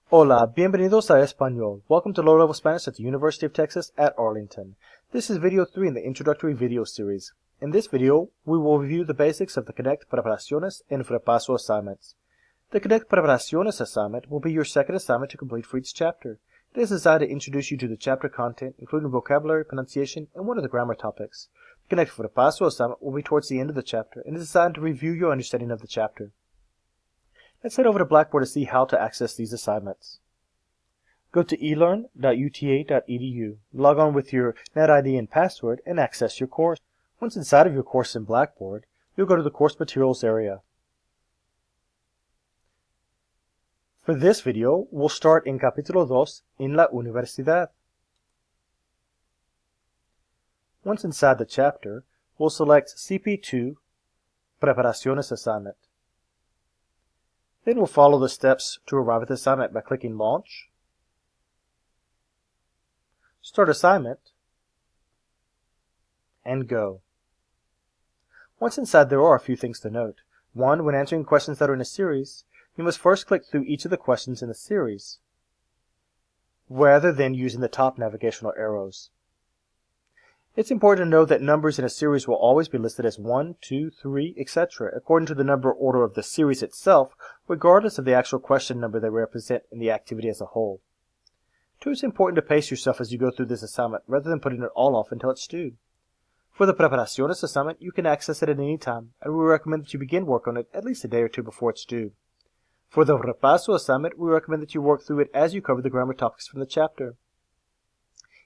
Hola, bienvenidos a Español. Welcome to Low Level Spanish at the University of Texas at Arlington. This is video 3 in the introductory video series. In this video, we will review the basics of the Connect Preparaciones and Repaso assignments. The Connect Preparaciones assignment will be your second assignment to complete for each chapter. It is designed to introduce you to the chapter content, including vocabulary, pronunciation, and one of the grammar topics. The Connect Repaso assignment will be towards the end of the chapter and is designed to review your understanding of the chapter. Let's head over to Blackboard to see how to access these assignments. Go to elearn.uta.edu, log on with your NetID and password, and access your course. Once inside of your course in Blackboard, you'll go to the Course Materials area. For this video, we'll start in Capítulo 2, en la Universidad. Once inside the chapter, we'll select CP2, Preparaciones assignment. Then we'll follow the steps to arrive at the assignment by clicking Launch, Start Assignment, and Go. Once inside, there are a few things to note. 1. When answering questions that are in a series, you must first click through each of the questions in the series, rather than using the top navigational arrows. It's important to know that numbers in a series will always be listed as 1, 2, 3, etc. according to the number order of the series itself, regardless of the actual question number they represent in the activity as a whole. 2. It's important to pace yourself as you go through this assignment, rather than putting it all off until it's due. For the Preparaciones assignment, you can access it at any time, and we recommend that you begin work on it at least a day or two before it's due. For the Repaso assignment, we recommend that you work through it as you cover the grammar topics from the chapter.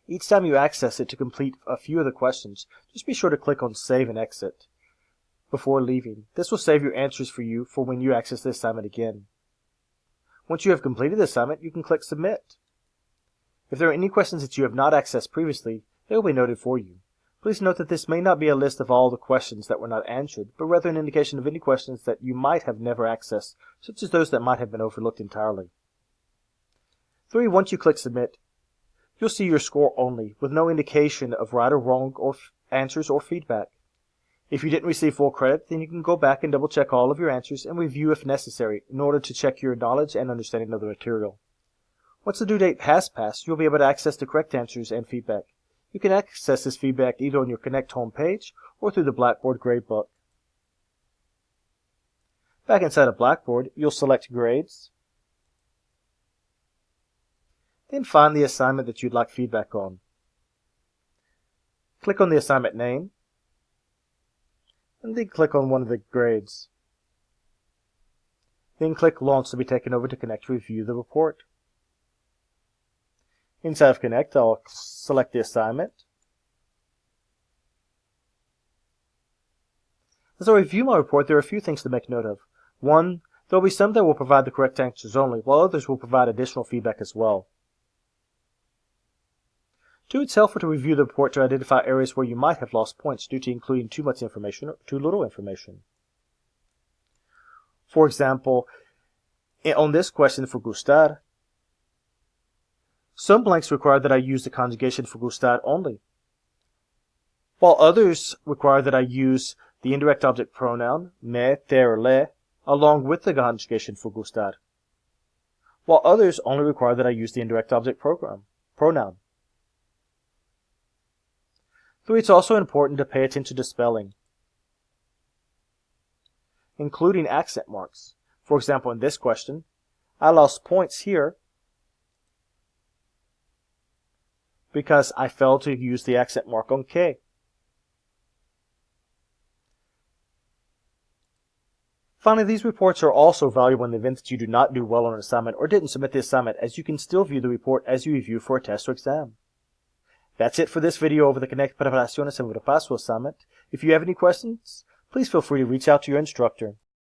Each time you access it to complete a few of the questions, just be sure to click on Save and Exit before leaving. This will save your answers for you for when you access the assignment again. Once you have completed the assignment, you can click Submit. If there are any questions that you have not accessed previously, they will be noted for you. Please note that this may not be a list of all the questions that were not answered, but rather an indication of any questions that you might have never accessed, such as those that might have been overlooked entirely. 3. Once you click Submit, you'll see your score only, with no indication of right or wrong answers or feedback. If you didn't receive full credit, then you can go back and double check all of your answers and review if necessary, in order to check your knowledge and understanding of the material. Once the due date has passed, you'll be able to access the correct answers and feedback. You can access this feedback either on your Connect homepage or through the Blackboard gradebook. Back inside of Blackboard, you'll select Grades, then find the assignment that you'd like feedback on. Click on the assignment name, and then click on one of the grades. Then click Launch to be taken over to Connect to review the report. Inside of Connect, I'll select the assignment. As I review my report, there are a few things to make note of. 1. There will be some that will provide the correct answers only, while others will provide additional feedback as well. 2. It's helpful to review the report to identify areas where you might have lost points due to including too much information or too little information. For example, on this question for gustar, some blanks require that I use the conjugation for gustar only, while others require that I use the indirect object pronoun, me, te, or le, along with the conjugation for gustar, while others only require that I use the indirect object pronoun. 3. It's also important to pay attention to spelling, including accent marks. For example, in this question, I lost points here because I failed to use the accent mark on K. Finally, these reports are also valuable in the event that you do not do well on an assignment or didn't submit the assignment, as you can still view the report as you review for a test or exam. That's it for this video over the Connect Preparaciones and Repaso assignment. If you have any questions, please feel free to reach out to your instructor.